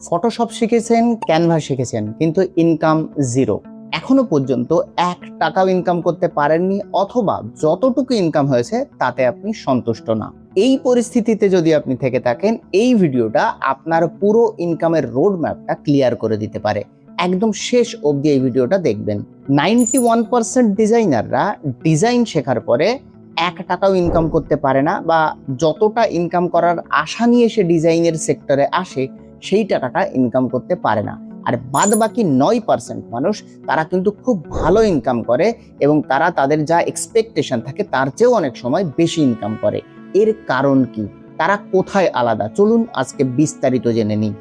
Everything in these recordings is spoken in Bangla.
ফটোশপ শিখেছেন, ক্যানভা শিখেছেন, কিন্তু ইনকাম জিরো। এখনো পর্যন্ত 1 টাকাও ইনকাম করতে পারেননি, অথবা যতটুকু ইনকাম হয়েছে তাতে আপনি সন্তুষ্ট না। এই পরিস্থিতিতে যদি আপনি থেকে থাকেন, এই ভিডিওটা আপনার পুরো ইনকামের রোড ম্যাপটা ক্লিয়ার করে দিতে পারে। একদম শেষ অবধি এই ভিডিওটা দেখবেন। 91% ডিজাইনাররা ডিজাইন শেখার পরে 1 টাকাও ইনকাম করতে পারে না, বা যতটা ইনকাম করার আশা নিয়ে সে ডিজাইনের সেক্টরে আসে সেই টাকাটা ইনকাম করতে পারে না। আর বাদ বাকি 9% মানুষ, তারা কিন্তু খুব ভালো ইনকাম করে এবং তারা তাদের যা এক্সপেকটেশন থাকে তার চেয়েও অনেক সময় বেশি ইনকাম করে। এর কারণ কি? তারা কোথায় আলাদা? চলুন আজকে বিস্তারিত জেনে নিই।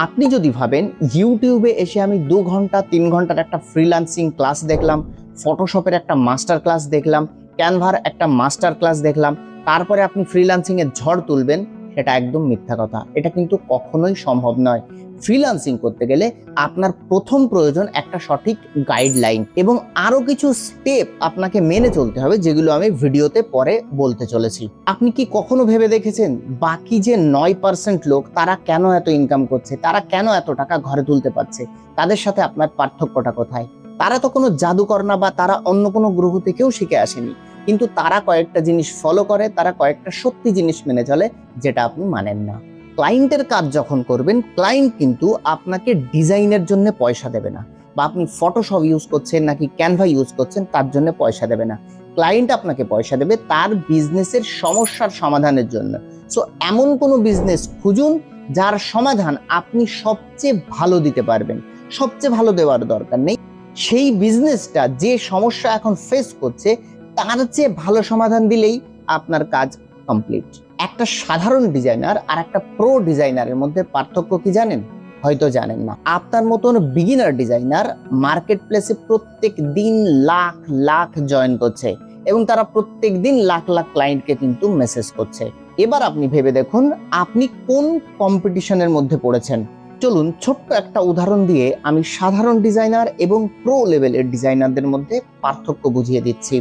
আপনি যদি ভাবেন ইউটিউবে এসে আমি 2 ঘন্টা 3 ঘন্টার একটা ফ্রিল্যান্সিং ক্লাস দেখলাম, ফটোশপের একটা মাস্টার ক্লাস দেখলাম, ক্যানভার একটা মাস্টার ক্লাস দেখলাম, তারপরে আপনি ফ্রিল্যান্সিং এর ঝড় তুলবেন, সেটা একদম মিথ্যা কথা। এটা কিন্তু কখনোই সম্ভব নয়। ফ্রিল্যান্সিং করতে গেলে আপনার প্রথম প্রয়োজন একটা সঠিক গাইডলাইন এবং আরো কিছু স্টেপ আপনাকে মেনে চলতে হবে, যেগুলো আমি ভিডিওতে পরে বলতে চলেছি। আপনি কি কখনো ভেবে দেখেছেন বাকি যে 9% লোক, তারা কেন এত ইনকাম করছে, তারা কেন এত টাকা ঘরে তুলতে পারছে? তাদের সাথে আপনার পার্থক্যটা কোথায়? তারা তো কোনো জাদুকর না, বা তারা অন্য কোনো গ্রহ থেকেও শিখে আসেনি, কিন্তু তারা কয়েকটা জিনিস ফলো করে, তারা কয়েকটা সত্যি জিনিস মেনে চলে, যেটা আপনি মানেন না। ক্লায়েন্টের কাজ যখন করবেন, ক্লায়েন্ট কিন্তু আপনাকে ডিজাইনের জন্য পয়সা দেবে না, বা আপনি ফটোশপ ইউজ করছেন নাকি ক্যানভা ইউজ করছেন তার জন্য পয়সা দেবে না। ক্লায়েন্ট আপনাকে পয়সা দেবে তার বিজনেসের সমস্যার সমাধানের জন্য। সো এমন কোনো বিজনেস খুঁজুন যার সমাধান আপনি সবচেয়ে ভালো দিতে পারবেন। সবচেয়ে ভালো দেওয়ার দরকার নেই, সেই বিজনেসটা যে সমস্যা এখন ফেস করছে তার চেয়ে ভালো সমাধান দিলেই আপনার কাজ কমপ্লিট। একটা সাধারণ ডিজাইনার আর একটা প্রো ডিজাইনারের মধ্যে পার্থক্য কি জানেন? হয়তো জানেন না। আপনার মতন বিগিনার ডিজাইনার মার্কেট প্লেসে প্রত্যেক দিন লাখ লাখ জয়েন করছে এবং তারা প্রত্যেক দিন লাখ লাখ ক্লায়েন্টকে কিন্তু মেসেজ করছে। এবার আপনি ভেবে দেখুন আপনি কোন কম্পিটিশনের মধ্যে পড়েছেন। চলুন ছোট্ট একটা উদাহরণ দিয়ে আমি সাধারণ ডিজাইনার এবং প্রো লেভেলের ডিজাইনারদের মধ্যে পার্থক্য বুঝিয়ে দিচ্ছি।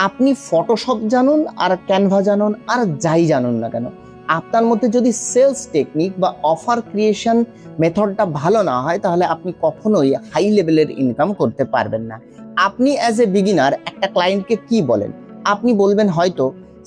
আপনি ফটোশপ জানুন আর ক্যানভা জানুন আর যাই জানুন না কেন, আপনার মধ্যে যদি সেলস টেকনিক বা অফার ক্রিয়েশন মেথডটা ভালো না হয়, তাহলে আপনি কখনোই হাই লেভেলের ইনকাম করতে পারবেন না। আপনি অ্যাজ এ বিগিনার একটা ক্লায়েন্টকে কি বলেন? আপনি বলবেন হয়তো,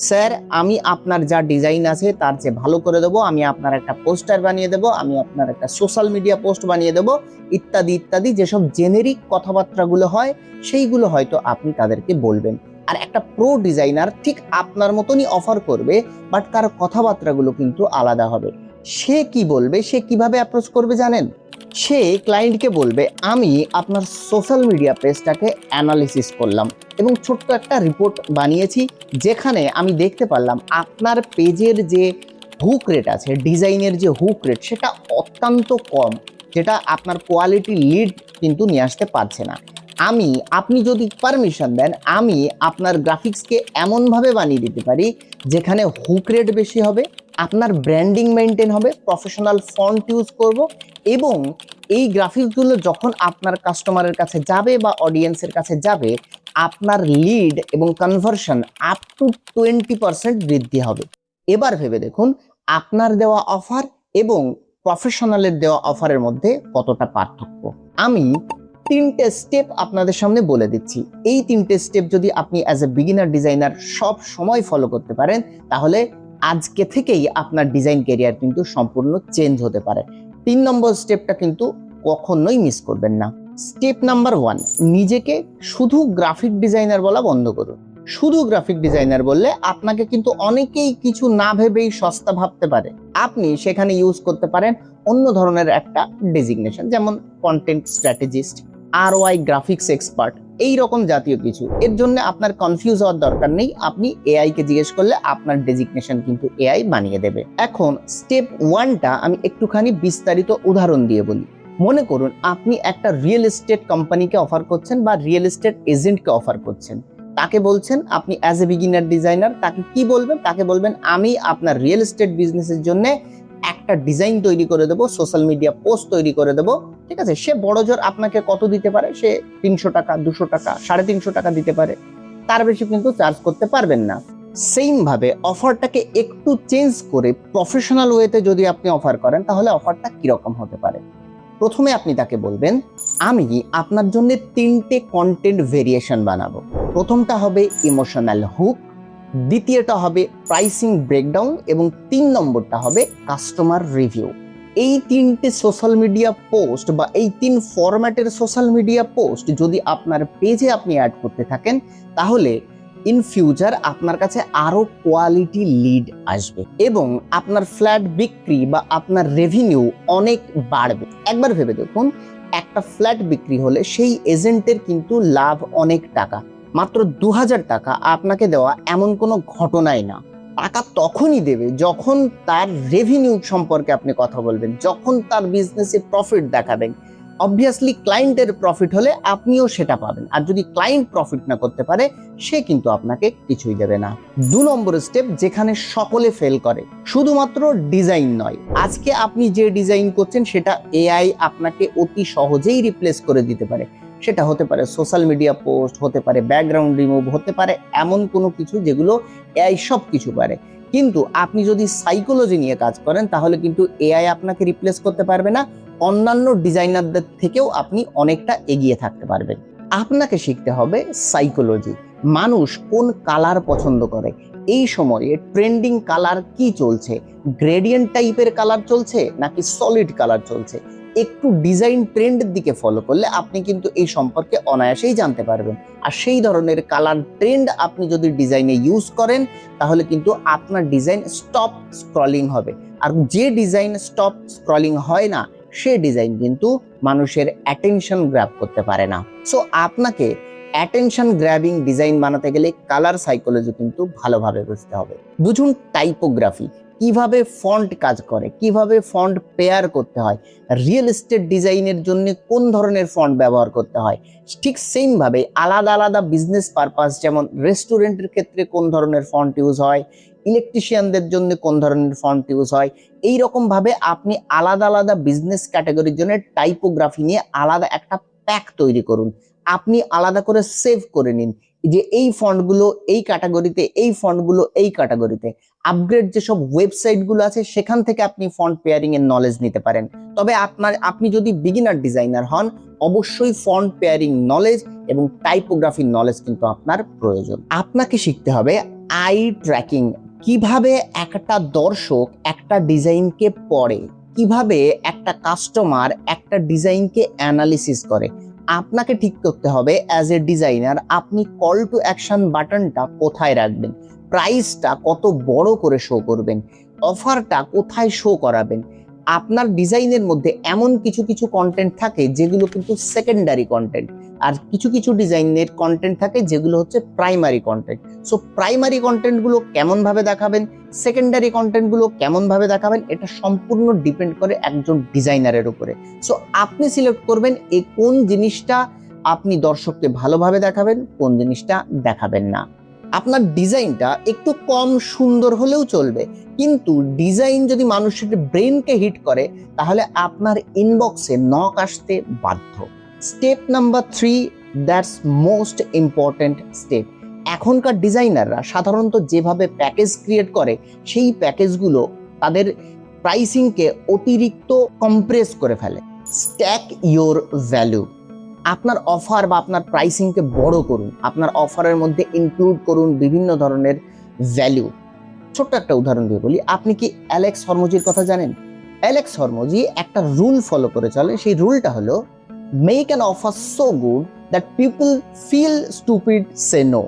স্যার আমি আপনার যা ডিজাইন আছে তার চেয়ে ভালো করে দেবো, আমি আপনার একটা পোস্টার বানিয়ে দেবো, আমি আপনার একটা সোশ্যাল মিডিয়া পোস্ট বানিয়ে দেবো, ইত্যাদি ইত্যাদি। যেসব জেনেরিক কথাবার্তাগুলো হয় সেইগুলো হয়তো আপনি তাদেরকে বলবেন। আর একটা প্রো ডিজাইনার ঠিক আপনার মতনই অফার করবে, বাট তার কথাবার্তাগুলো কিন্তু আলাদা হবে। সে কি বলবে, সে কিভাবে অ্যাপ্রোচ করবে জানেন? সে ক্লায়েন্টকে বলবে, আমি আপনার সোশ্যাল মিডিয়া পেজটাকে অ্যানালিসিস করলাম এবং ছোট্ট একটা রিপোর্ট বানিয়েছি, যেখানে আমি দেখতে পারলাম আপনার পেজের যে হুক রেট আছে, ডিজাইনের যে হুক রেট, সেটা অত্যন্ত কম, যেটা আপনার কোয়ালিটি লিড কিন্তু নিয়ে আসতে পারছে না। আপনি যদি পারমিশন দেন, আমি আপনার গ্রাফিক্সকে এমনভাবে বানিয়ে দিতে পারি যেখানে হুক রেট বেশি হবে, আপনার ব্র্যান্ডিং মেনটেন হবে, প্রফেশনাল ফন্ট ইউজ করব, এবং এই গ্রাফিক্সগুলো যখন আপনার কাস্টমারের কাছে যাবে বা অডিয়েন্সের কাছে যাবে, আপনার লিড এবং কনভার্সন আপ টু 20% বৃদ্ধি হবে। এবার ভেবে দেখুন আপনার দেওয়া অফার এবং প্রফেশনালের দেওয়া অফারের মধ্যে কতটা পার্থক্য। আমি 3টে স্টেপ আপনাদের সামনে বলে দিচ্ছি। এই 3টে স্টেপ যদি আপনি অ্যাজ এ বিগিনার ডিজাইনার সব সময় ফলো করতে পারেন, তাহলে আজকে থেকেই আপনার ডিজাইন ক্যারিয়ার কিন্তু সম্পূর্ণ চেঞ্জ হতে পারে। 3 নম্বর স্টেপটা কিন্তু কখনোই মিস করবেন না। স্টেপ নাম্বার 1, নিজেকে শুধু গ্রাফিক ডিজাইনার বলা বন্ধ করুন। শুধু গ্রাফিক ডিজাইনার বললে আপনাকে কিন্তু অনেকেই কিছু না ভেবেই সস্তা ভাবতে পারে। আপনি সেখানে ইউজ করতে পারেন অন্য ধরনের একটা ডেজিগনেশন, যেমন content strategist, ROI graphics expert, এই রকম জাতীয় কিছু। এর জন্য আপনার কনফিউজ হওয়ার দরকার নেই। আপনি এআই কে জিজ্ঞেস করলে আপনার ডেজিগনেশন কিন্তু এআই বানিয়ে দেবে। এখন স্টেপ 1টা আমি একটুখানি বিস্তারিত উদাহরণ দিয়ে বলি। মনে করুন আপনি একটা রিয়েল এস্টেট কোম্পানিকে অফার করছেন বা রিয়েল এস্টেট এজেন্টকে অফার করছেন। তাকে বলছেন আপনি অ্যাজ এ বিগিনার ডিজাইনার, তাকে কি বলবেন? তাকে বলবেন, আমি আপনার রিয়েল এস্টেট বিজনেসের জন্য একটা ডিজাইন তৈরি করে দেবো, সোশ্যাল মিডিয়া পোস্ট তৈরি করে দেবো। ঠিক আছে, সে বড় জোর আপনাকে কত দিতে পারে? সে 300 টাকা, 200 টাকা, 350 টাকা দিতে পারে, তার বেশি কিন্তু চার্জ করতে পারবেন না। সেম ভাবে অফারটাকে একটু চেঞ্জ করে প্রফেশনাল ওয়েতে যদি আপনি অফার করেন তাহলে অফারটা কিরকম হতে পারে। প্রথমে আপনি তাকে বলবেন, আমি আপনার জন্য 3টে কন্টেন্ট ভেরিয়েশন বানাবো। প্রথমটা হবে ইমোশনাল হুক, দ্বিতীয়টা হবে প্রাইসিং ব্রেকডাউন এবং 3 নম্বরটা হবে কাস্টমার রিভিউ। এই 3টে সোশ্যাল মিডিয়া পোস্ট বা এই 3 ফরম্যাটের সোশ্যাল মিডিয়া পোস্ট যদি আপনার পেজে আপনি অ্যাড করতে থাকেন তাহলে ইন ফিউচার আপনার কাছে আরো কোয়ালিটি লিড আসবে এবং আপনার ফ্ল্যাট বিক্রি বা আপনার রেভিনিউ অনেক বাড়বে। একবার ভেবে দেখুন, একটা ফ্ল্যাট বিক্রি হলে সেই এজেন্টের কিন্তু লাভ অনেক টাকা, মাত্র 2000 টাকা আপনাকে দেওয়া এমন কোনো ঘটনাই না। টাকা তখনই দেবে যখন তার রেভিনিউ সম্পর্কে আপনি কথা বলবেন, যখন তার বিজনেসে প্রফিট দেখাবেন। অবভিয়াসলি ক্লায়েন্টের প্রফিট হলে আপনিও সেটা পাবেন, আর যদি ক্লায়েন্ট প্রফিট না করতে পারে সে কিন্তু আপনাকে কিছুই দেবে না। 2 নম্বর স্টেপ যেখানে সকলে ফেল করে, শুধুমাত্র ডিজাইন নয়। আজকে আপনি যে ডিজাইন করছেন সেটা এআই আপনাকে অতি সহজেই রিপ্লেস করে দিতে পারে। সেটা হতে পারে সোশ্যাল মিডিয়া পোস্ট, হতে পারে ব্যাকগ্রাউন্ড রিমুভ, হতে পারে এমন কোনো কিছু যেগুলো এআই সব কিছু পারে। কিন্তু আপনি যদি সাইকোলজি নিয়ে কাজ করেন তাহলে কিন্তু এআই আপনাকে রিপ্লেস করতে পারবে না। অন্যান্য ডিজাইনারদের থেকেও আপনি অনেকটা এগিয়ে থাকতে পারবেন। আপনাকে শিখতে হবে সাইকোলজি। মানুষ কোন কালার পছন্দ করে, এই সময়ে ট্রেন্ডিং কালার কি চলছে, গ্রেডিয়েন্ট টাইপের কালার চলছে নাকি সলিড কালার চলছে, একটু ডিজাইন ট্রেন্ডের দিকে ফলো করলে আপনি কিন্তু এই সম্পর্কে অনায়াসেই জানতে পারবেন। আর সেই ধরনের কালার ট্রেন্ড আপনি যদি ডিজাইনে ইউজ করেন তাহলে কিন্তু আপনার ডিজাইন স্টপ স্ক্রলিং হবে। আর যে ডিজাইন স্টপ স্ক্রলিং হয় না সে ডিজাইন কিন্তু মানুষের অ্যাটেনশন গ্র্যাব করতে পারে না। সো আপনাকে অ্যাটেনশন গ্র্যাবিং ডিজাইন বানাতে গেলে কালার সাইকোলজি কিন্তু ভালোভাবে বুঝতে হবে। বুঝুন টাইপোগ্রাফি, কিভাবে ফন্ট কাজ করে, কিভাবে ফন্ট পেয়ার করতে হয়, রিয়েল এস্টেট ডিজাইনের জন্য কোন ধরনের ফন্ট ব্যবহার করতে হয়। ঠিক সেম ভাবে আলাদা আলাদা বিজনেস পারপাস, যেমন রেস্টুরেন্টের ক্ষেত্রে কোন ধরনের ফন্ট ইউজ হয়, ইলেকট্রিশিয়ানদের জন্য কোন ধরনের ফন্ট ইউজ হয়, এই রকম ভাবে আপনি আলাদা আলাদা বিজনেস ক্যাটাগরির জন্য টাইপোগ্রাফি নিয়ে আলাদা একটা প্যাক তৈরি করুন। আপনি আলাদা করে সেভ করে নিন যে এই ফন্টগুলো এই ক্যাটাগরিতে, এই ফন্টগুলো এই ক্যাটাগরিতে। আপগ্রেড যেসব ওয়েবসাইটগুলো আছে সেখান থেকে আপনি ফন্ট পেয়ারিং এর নলেজ নিতে পারেন। তবে আপনি যদি বিগিনার ডিজাইনার হন অবশ্যই ফন্ট পেয়ারিং নলেজ এবং টাইপোগ্রাফির নলেজ কিন্তু আপনার প্রয়োজন। আপনাকে শিখতে হবে আই ট্র্যাকিং, কিভাবে একটা দর্শক একটা ডিজাইনকে পড়ে, কিভাবে একটা কাস্টমার একটা ডিজাইনকে অ্যানালিসিস করে। আপনাকে ঠিক করতে হবে অ্যাজ এ ডিজাইনার আপনি কল টু অ্যাকশন বাটনটা কোথায় রাখবেন, প্রাইসটা কত বড় করে শো করবেন, অফারটা কোথায় শো করাবেন। আপনার ডিজাইনের মধ্যে এমন কিছু কিছু কন্টেন্ট থাকে যেগুলো কিন্তু সেকেন্ডারি কন্টেন্ট, আর কিছু কিছু ডিজাইনের কন্টেন্ট থাকে যেগুলো হচ্ছে প্রাইমারি কন্টেন্ট। সো প্রাইমারি কন্টেন্টগুলো কেমনভাবে দেখাবেন, সেকেন্ডারি কন্টেন্টগুলো কেমনভাবে দেখাবেন, এটা সম্পূর্ণ ডিপেন্ড করে একজন ডিজাইনারের উপরে। সো আপনি সিলেক্ট করবেন এই কোন জিনিসটা আপনি দর্শককে ভালোভাবে দেখাবেন, কোন জিনিসটা দেখাবেন না। আপনার ডিজাইনটা একটু কম সুন্দর হলেও চলবে, কিন্তু ডিজাইন যদি মানুষের ব্রেনকে হিট করে তাহলে আপনার ইনবক্সে নক আসতে বাধ্য। Step number 3, that's most important step. এখনকার ডিজাইনাররা সাধারণত যেভাবে প্যাকেজ ক্রিয়েট করে সেই প্যাকেজগুলো তাদের প্রাইসিংকে অতিরিক্ত কম্প্রেস করে ফেলে। Stack your value. আপনার অফার বা আপনার প্রাইসিংকে বড় করুন, আপনার অফারের মধ্যে ইনক্লুড করুন বিভিন্ন ধরনের ভ্যালু। ছোট্ট একটা উদাহরণ দিয়ে বলি, আপনি কি অ্যালেক্স হরমোজির কথা জানেন? অ্যালেক্স হরমোজি একটা রুল ফলো করে চলে, সেই রুলটা হলো make an offer so good that people feel stupid say no.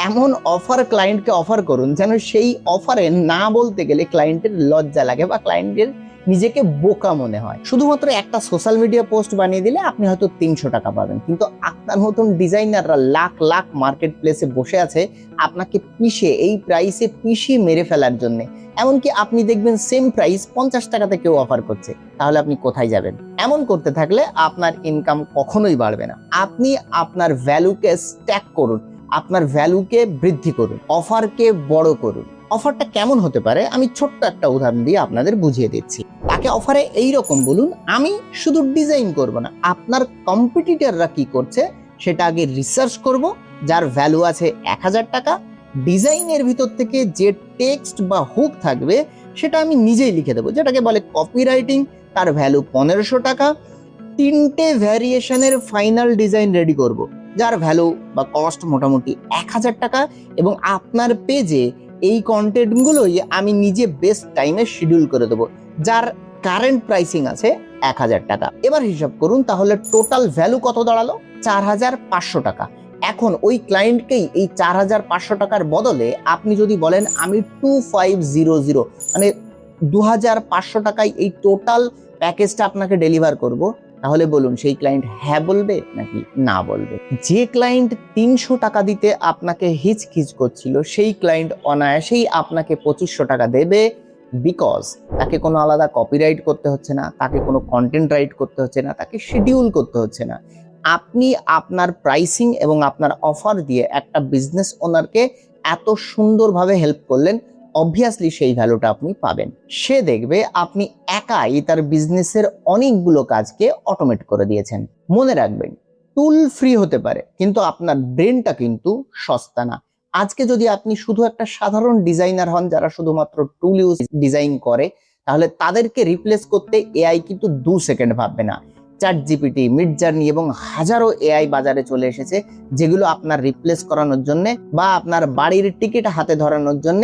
এমন অফার ক্লায়েন্টকে অফার করুন যেন সেই অফারে না বলতে গেলে ক্লায়েন্টের লজ্জা লাগে বা ক্লায়েন্টের নিজেকে বোকা মনে হয়। শুধুমাত্র একটা সোশ্যাল মিডিয়া পোস্ট বানিয়ে দিলে আপনি হয়তো 300 টাকা পাবেন, কিন্তু আপনার মতন ডিজাইনাররা লাখ লাখ মার্কেট প্লেসে বসে আছে আপনাকে পিষে, এই প্রাইসে পিষিয়ে মেরে ফেলার জন্য। এমনকি আপনি দেখবেন সেম প্রাইস 50 টাকাতে কেউ অফার করছে, তাহলে আপনি কোথায় যাবেন? এমন করতে থাকলে আপনার ইনকাম কখনোই বাড়বে না। আপনি আপনার ভ্যালুকে স্ট্যাক করুন, আপনার ভ্যালুকে বৃদ্ধি করুন, অফারকে বড় করুন। অফারটা কেমন হতে পারে আমি ছোট্ট একটা উদাহরণ দিয়ে আপনাদের বুঝিয়ে দিচ্ছি। তাকে অফারে এইরকম বলুন, আমি শুধু ডিজাইন করব না, আপনার কম্পিটিটররা কি করছে সেটা আগে রিসার্চ করব। যার ভ্যালু আছে 1000 টাকা ডিজাইনের ভিতর থেকে যে টেক্সট বা হুক থাকবে সেটা আমি নিজেই লিখে দেবো, যেটাকে বলে কপিরাইটিং। তার ভ্যালু 1500 টাকা। 3টে ভ্যারিয়েশনের ফাইনাল ডিজাইন রেডি করব, যার ভ্যালু বা কস্ট মোটামুটি 1000 টাকা। এবং আপনার পেজে এই কন্টেন্টগুলোই আমি নিজে বেস্ট টাইমে শিডিউল করে দেবো, যার কারেন্ট প্রাইসিং আছে 1000 টাকা। এবার হিসাব করুন, তাহলে টোটাল ভ্যালু কত দাঁড়ালো? 4500 টাকা। এখন ওই ক্লায়েন্টকেই এই 4500 টাকার বদলে আপনি যদি বলেন আমি 2500 মানে 2500 টাকায় এই টোটাল প্যাকেজটা আপনাকে ডেলিভার করব, তাহলে বলুন সেই ক্লায়েন্ট হ্যাঁ বলবে নাকি না বলবে? যে ক্লায়েন্ট 300 টাকা দিতে আপনাকে হিচকিচ করছিল, সেই ক্লায়েন্ট অনায়াসেই আপনাকে 2500 টাকা দেবে, বিকজ তাকে কোনো আলাদা কপিরাইট করতে হচ্ছে না, তাকে কোনো কন্টেন্ট রাইট করতে হচ্ছে না, তাকে শিডিউল করতে হচ্ছে না। আপনি আপনার প্রাইসিং এবং আপনার অফার দিয়ে একটা বিজনেস ওনারকে এত সুন্দরভাবে হেল্প করলেন, অবভিয়াসলি সেই ভ্যালুটা আপনি পাবেন। সে দেখবে আপনি একাই তার বিজনেসের অনেকগুলো কাজকে অটোমেট করে দিয়েছেন। মনে রাখবেন, টুল ফ্রি হতে পারে, কিন্তু আপনার ব্রেনটা কিন্তু সস্তা না। আজকে যদি আপনি শুধু একটা সাধারণ ডিজাইনার হন যারা শুধুমাত্র টুল ইউজ ডিজাইন করে, তাহলে তাদেরকে রিপ্লেস করতে এআই কিন্তু 2 সেকেন্ড ভাববে না। চ্যাটজিপিটি, মিডজার্নি এবং হাজারো এআই বাজারে চলে এসেছে, যেগুলো আপনার রিপ্লেস করানোর জন্য বা আপনার বাড়ির টিকিট হাতে ধরানোর জন্য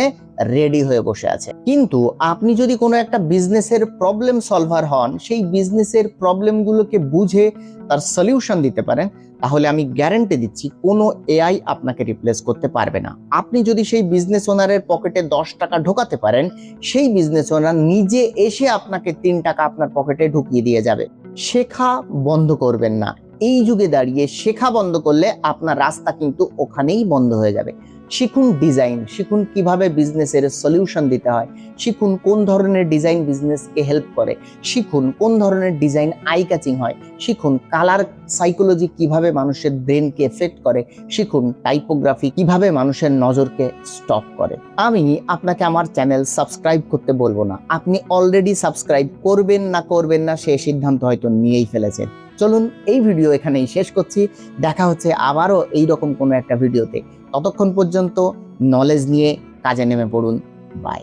রেডি হয়ে বসে আছে। কিন্তু আপনি যদি কোনো একটা বিজনেসের প্রবলেম সলভার হন, সেই বিজনেসের প্রবলেমগুলোকে বুঝে তার সলিউশন দিতে পারেন, তাহলে আমি গ্যারান্টি দিচ্ছি কোনো এআই আপনাকে রিপ্লেস করতে পারবে না। আপনি যদি সেই বিজনেস ওনারের পকেটে 10 টাকা ঢোকাতে পারেন, সেই বিজনেস ওনার নিজে এসে আপনাকে 3 টাকা আপনার পকেটে ঢুকিয়ে দিয়ে যাবে। শেখা বন্ধ করবেন না। এই যুগে দাঁড়িয়ে শেখা বন্ধ করলে আপনার রাস্তা কিন্তু ওখানেই বন্ধ হয়ে যাবে। শিখুন ডিজাইন, শিখুন কিভাবে বিজনেসের সলিউশন দিতে হয়, শিখুন কোন ধরনের ডিজাইন বিজনেসকে হেল্প করে, শিখুন কোন ধরনের ডিজাইন আই ক্যাচিং হয়, শিখুন কালার সাইকোলজি কিভাবে মানুষের ব্রেনকে এফেক্ট করে, শিখুন টাইপোগ্রাফি কিভাবে মানুষের নজরকে স্টপ করে। আমি আপনাকে আমার চ্যানেল সাবস্ক্রাইব করতে বলবো না, আপনি অলরেডি সাবস্ক্রাইব করবেন না সে সিদ্ধান্ত হয়তো নিয়েই ফেলেছেন। চলুন এই ভিডিও এখানেই শেষ করছি, দেখা হচ্ছে আবারও এইরকম কোনো একটা ভিডিওতে। ততক্ষণ পর্যন্ত নলেজ নিয়ে কাজে নেমে পড়ুন। বাই।